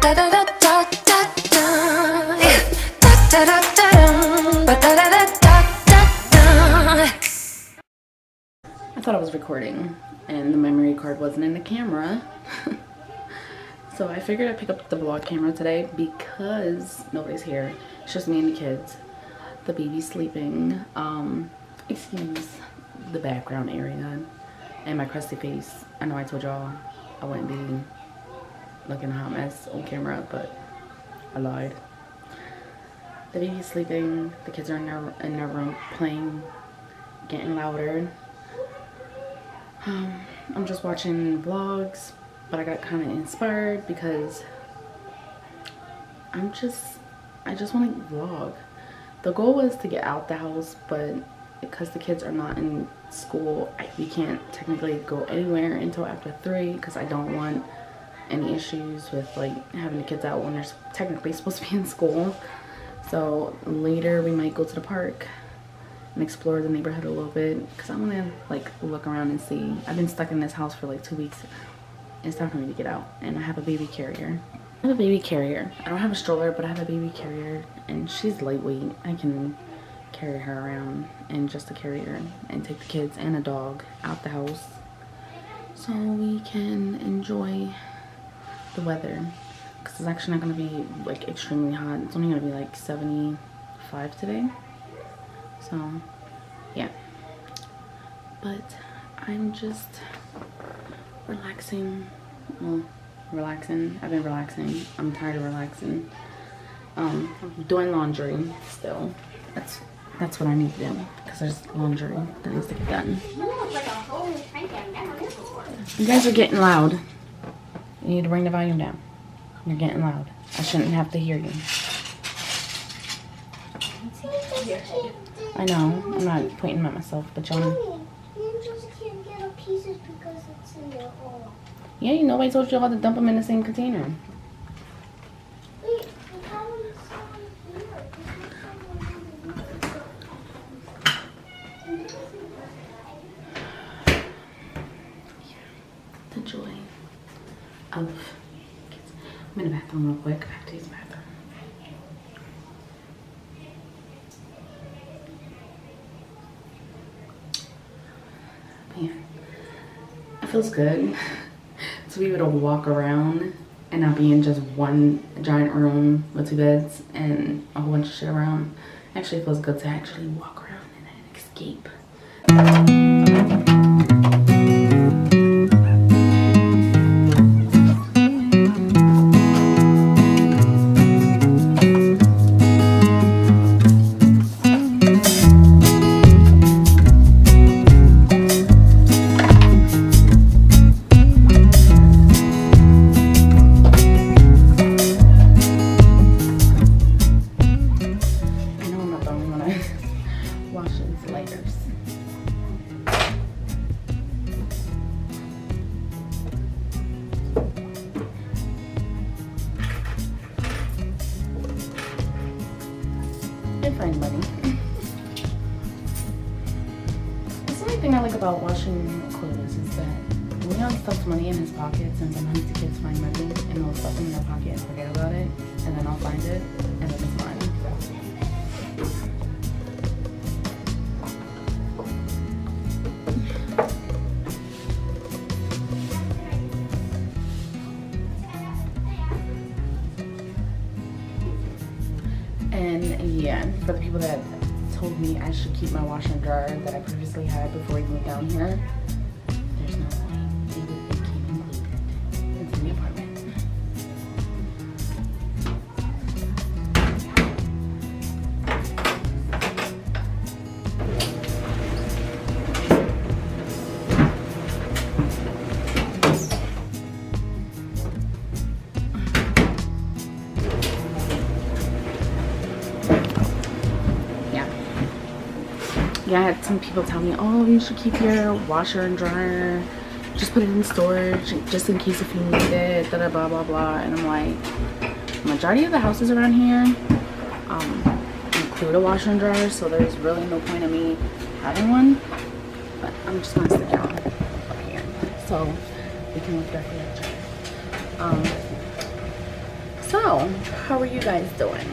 I thought I was recording and the memory card wasn't in the camera. So I figured I'd pick up the vlog camera today because nobody's here. It's just me and the kids. The baby's sleeping. Excuse the background area and my crusty face. I know I told y'all I wouldn't be looking a hot mess on camera, but I lied. The baby's sleeping. The kids are in their room playing, getting louder. I'm just watching vlogs, but I got kind of inspired because I just want to vlog. The goal was to get out the house, but because the kids are not in school, we can't technically go anywhere until after 3 because I don't want any issues with like having the kids out when they're technically supposed to be in school. So later we might go to the park and explore the neighborhood a little bit because I want to like look around and see. I've been stuck in this house for like 2 weeks. It's time for me to get out, and I have a baby carrier. I have a baby carrier. I don't have a stroller, but I have a baby carrier, and she's lightweight. I can carry her around in just a carrier and take the kids and a dog out the house so we can enjoy the weather because it's actually not going to be like extremely hot. It's only going to be like 75 today. So yeah, but I'm just relaxing. Well, relaxing. I've been relaxing. I'm tired of relaxing. Doing laundry still. That's what I need to do because there's laundry that needs to get done. You guys are getting loud. You need to bring the volume down. You're getting loud. I shouldn't have to hear you. I know. I'm not pointing at myself, but y'all. You just can't get up pieces because it's in there all. Yeah, nobody told you all to dump them in the same container. Wait, how is someone here? The joy of kids. I'm in the bathroom real quick. I have to use the bathroom. Man, it feels good to be able to walk around and not be in just one giant room with 2 beds and a whole bunch of shit around. Actually, it feels good to actually walk around and escape. For anybody. That's the only thing I like about washing clothes is that Leon stuffs money in his pockets and sometimes the kids find money and they'll stuff them in their pocket and forget about it and then I'll find it and then it's mine. And yeah, for the people that told me I should keep my washer and dryer that I previously had before we moved down here, there's no way. They came included. It's in the apartment. Yeah, I had some people tell me, oh, you should keep your washer and dryer, just put it in storage, just in case if you need it, da da blah blah blah. And I'm like, majority of the houses around here include a washer and dryer, so there's really no point in me having one. But I'm just gonna stick it on up here so we can look directly at each other. So, how are you guys doing?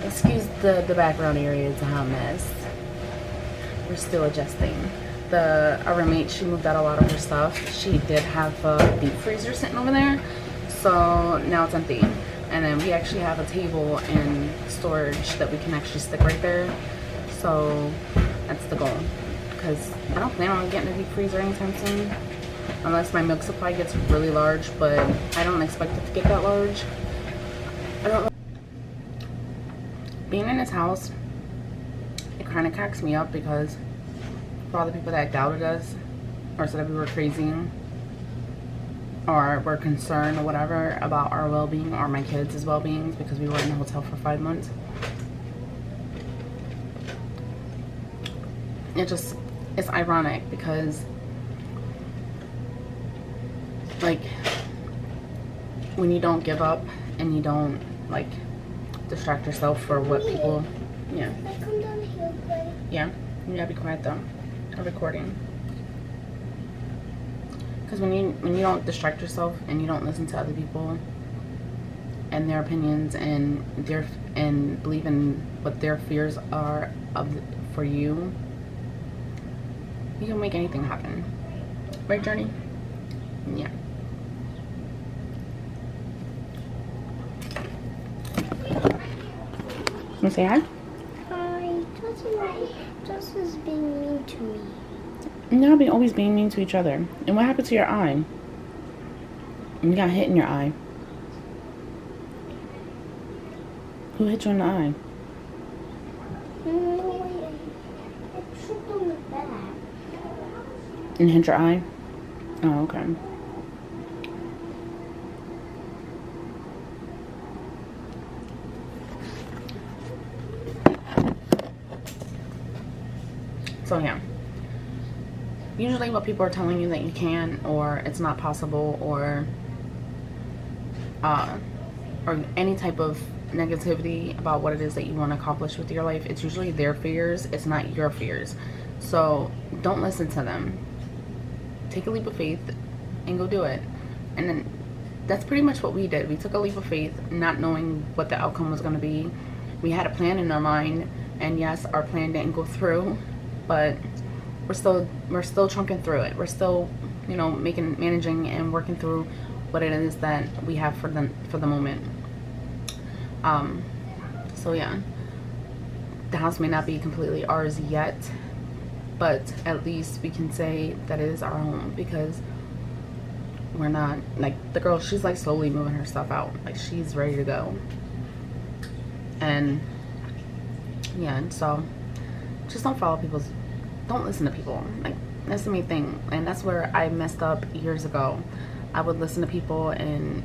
Excuse the background area, it's a hot mess. We're still adjusting. Our roommate, she moved out a lot of her stuff. She did have a deep freezer sitting over there, so now it's empty. And then we actually have a table and storage that we can actually stick right there. So that's the goal, because I don't plan on getting a deep freezer anytime soon, unless my milk supply gets really large, but I don't expect it to get that large. I don't know. Being in this house, it kind of cracks me up, because for all the people that doubted us or said that we were crazy or were concerned or whatever about our well-being or my kids' well-being, because we were in the hotel for 5 months, it's ironic, because like when you don't give up and you don't like distract yourself for what people, yeah, Come down here, buddy. yeah, you gotta be quiet though. I'm recording. Because when you don't distract yourself and you don't listen to other people and their opinions and believe in what their fears are for you, you can make anything happen. Right, Journey? Yeah. You say hi? Hi. Just is being mean to me. Y'all be always being mean to each other. And what happened to your eye? You got hit in your eye. Who hit you in the eye? No way. I tripped on the back. And hit your eye? Oh, okay. So yeah. Usually what people are telling you that you can, or it's not possible, or any type of negativity about what it is that you want to accomplish with your life, it's usually their fears, it's not your fears. So don't listen to them. Take a leap of faith and go do it. And then that's pretty much what we did. We took a leap of faith, not knowing what the outcome was going to be. We had a plan in our mind, and yes, our plan didn't go through, but we're still trunking through it. We're still, you know, managing and working through what it is that we have for the moment. So yeah, the house may not be completely ours yet, but at least we can say that it is our home, because we're not like the girl. She's like slowly moving her stuff out. Like she's ready to go. And yeah, and so just don't listen to people. Like that's the main thing. And that's where I messed up years ago. I would listen to people and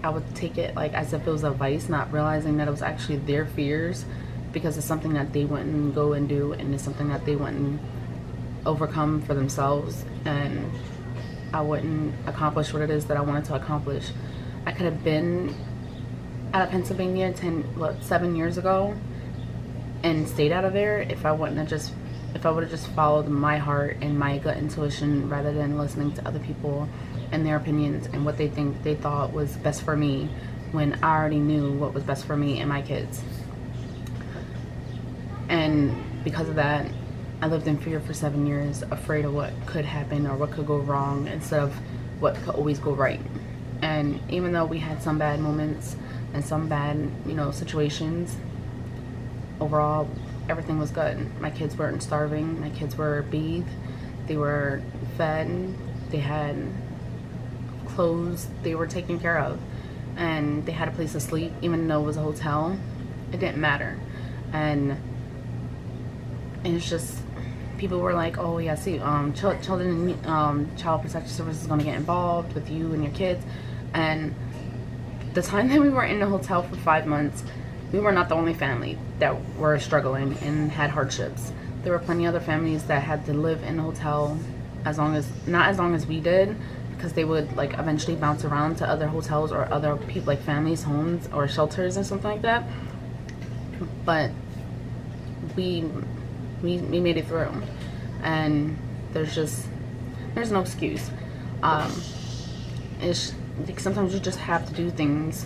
I would take it like as if it was advice, not realizing that it was actually their fears, because it's something that they wouldn't go and do, and it's something that they wouldn't overcome for themselves, and I wouldn't accomplish what it is that I wanted to accomplish. I could have been out of Pennsylvania 7 years ago and stayed out of there if I would have just followed my heart and my gut intuition, rather than listening to other people and their opinions and what they thought was best for me, when I already knew what was best for me and my kids. And because of that, I lived in fear for 7 years, afraid of what could happen or what could go wrong instead of what could always go right. And even though we had some bad moments and some bad, you know, situations, overall everything was good. My kids weren't starving. My kids were bathed. They were fed. They had clothes. They were taken care of. And they had a place to sleep, even though it was a hotel. It didn't matter. And it's just, people were like, oh yeah, see, children, child protective services is going to get involved with you and your kids. And the time that we were in the hotel for 5 months, we were not the only family that were struggling and had hardships. There were plenty of other families that had to live in the hotel not as long as we did, because they would like eventually bounce around to other hotels or other people, like families' homes or shelters and something like that. But we made it through, and there's no excuse. like sometimes you just have to do things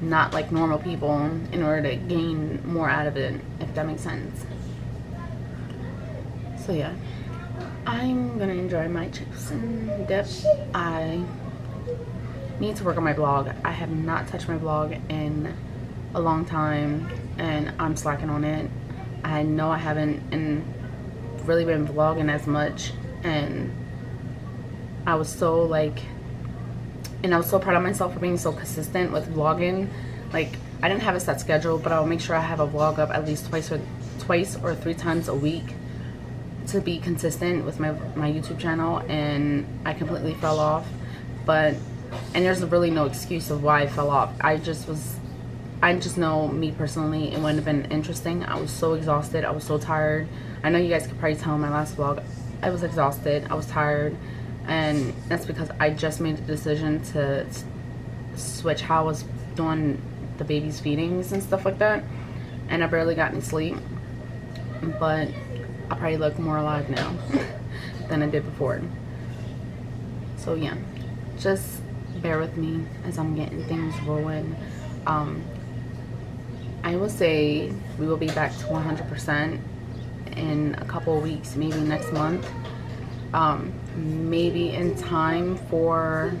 not like normal people in order to gain more out of it, if that makes sense. So yeah, I'm gonna enjoy my chips and dip. I need to work on my blog. I have not touched my blog in a long time and I'm slacking on it. I know I haven't really been vlogging as much, and I was so proud of myself for being so consistent with vlogging. Like, I didn't have a set schedule, but I'll make sure I have a vlog up at least twice or 3 times a week to be consistent with my YouTube channel, and I completely fell off. And there's really no excuse of why I fell off. I just know, me personally, it wouldn't have been interesting. I was so exhausted. I was so tired. I know you guys could probably tell in my last vlog, I was exhausted. I was tired. And that's because I just made the decision to switch how I was doing the baby's feedings and stuff like that. And I barely got any sleep. But I probably look more alive now than I did before. So yeah, just bear with me as I'm getting things rolling. I will say we will be back to 100% in a couple of weeks, maybe next month. Maybe in time for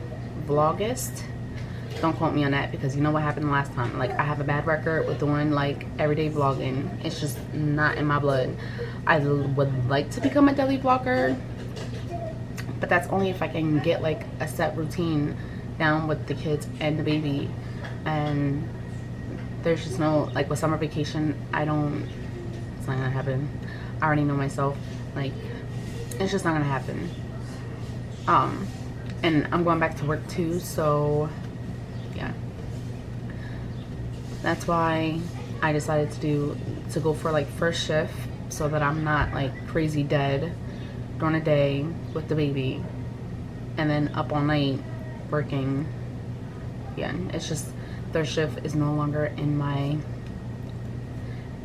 Vlogust. Don't quote me on that, because you know what happened last time. Like, I have a bad record with doing like everyday vlogging. It's just not in my blood. I would like to become a daily vlogger, but that's only if I can get like a set routine down with the kids and the baby. And there's just no, like, with summer vacation, it's not gonna happen. I already know myself. Like, it's just not gonna happen. And I'm going back to work too, so yeah, that's why I decided to go for like first shift, so that I'm not like crazy dead during the day with the baby and then up all night working. Yeah, it's just third shift is no longer in my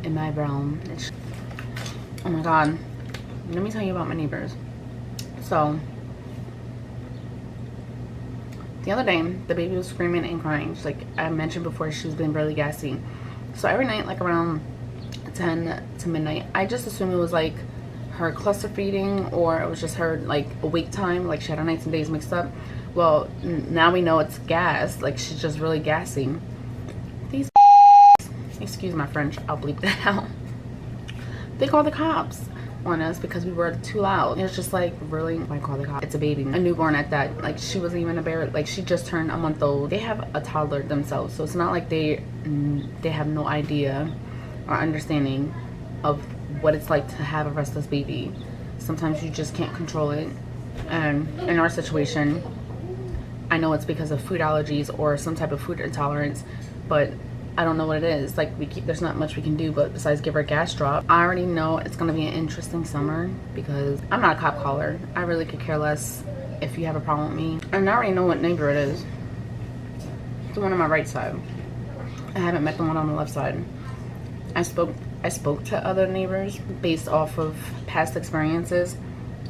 realm. Oh my god, let me tell you about my neighbors. So the other day, the baby was screaming and crying. Just like I mentioned before, she was being really gassy. So every night, like around 10 to midnight, I just assumed it was like her cluster feeding, or it was just her like awake time, like she had her nights and days mixed up. Well, now we know it's gas. Like, she's just really gassy. These excuse my French, I'll bleep that out. They called the cops on us because we were too loud. It's just like, really? Why call the cops? It's a baby, a newborn at that. Like, she wasn't even a bear. Like, she just turned a month old. They have a toddler themselves, so it's not like they have no idea or understanding of what it's like to have a restless baby. Sometimes you just can't control it. And in our situation, I know it's because of food allergies or some type of food intolerance, but I don't know what it is. Like, there's not much we can do but besides give her a gas drop. I already know it's gonna be an interesting summer because I'm not a cop caller. I really could care less if you have a problem with me. And I already know what neighbor it is. It's the one on my right side. I haven't met the one on the left side. I spoke to other neighbors based off of past experiences.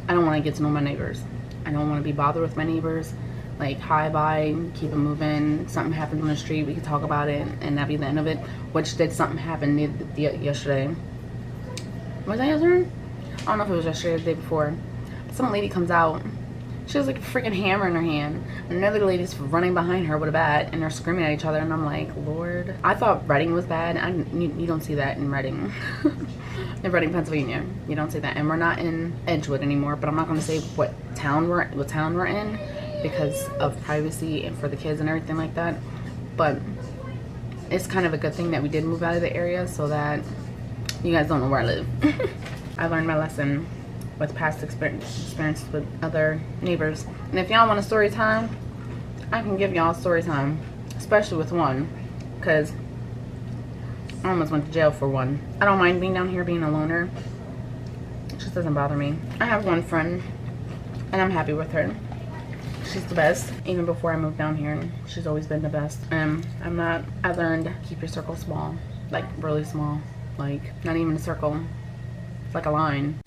I don't want to get to know my neighbors. I don't want to be bothered with my neighbors. Like, hi, bye, keep it moving. Something happens on the street, we can talk about it, and that'd be the end of it. Which did something happen yesterday. Was that yesterday? I don't know if it was yesterday or the day before. Some lady comes out. She has like a freaking hammer in her hand. Another lady's running behind her with a bat, and they're screaming at each other. And I'm like, Lord. I thought Reading was bad. You don't see that in Reading. In Reading, Pennsylvania, you don't see that. And we're not in Edgewood anymore. But I'm not going to say what town we're in because of privacy and for the kids and everything like that. But it's kind of a good thing that we did move out of the area so that you guys don't know where I live. I learned my lesson with past experiences with other neighbors. And if y'all want a story time, I can give y'all a story time, especially with one, because I almost went to jail for one. I don't mind being down here being a loner. It just doesn't bother me. I have one friend and I'm happy with her. She's the best. Even before I moved down here, she's always been the best. I learned keep your circle small, like really small, like not even a circle. It's like a line.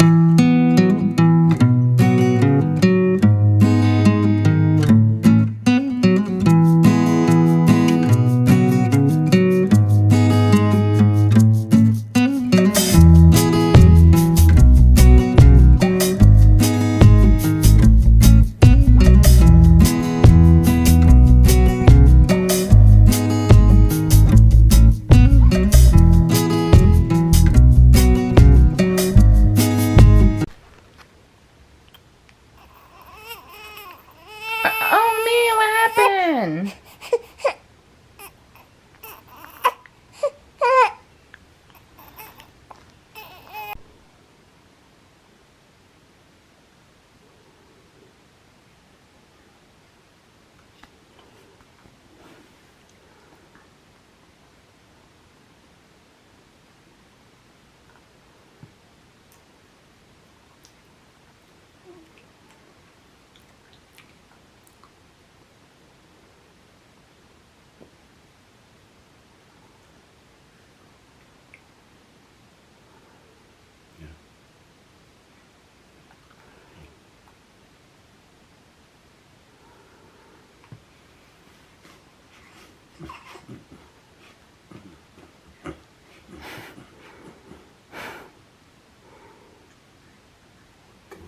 Go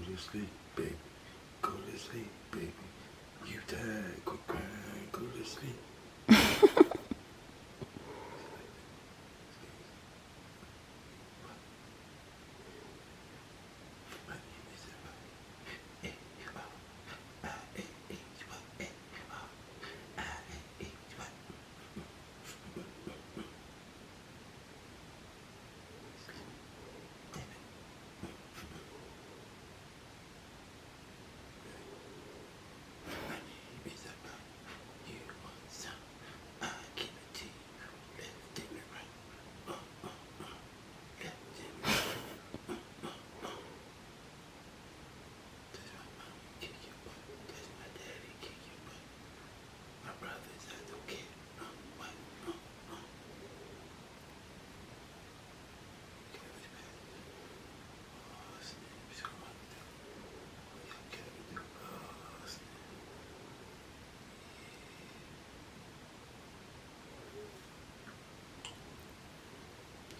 to sleep, baby. Go to sleep, baby. You tired, quit crying, go to sleep.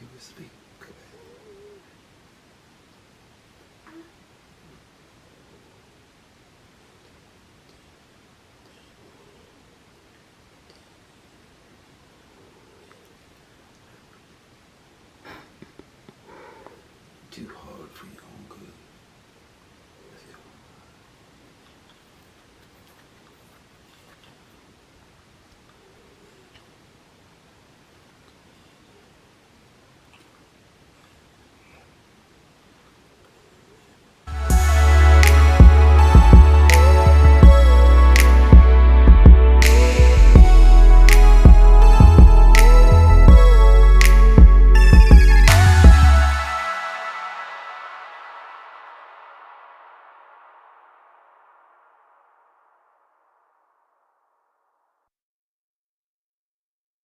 You were asleep.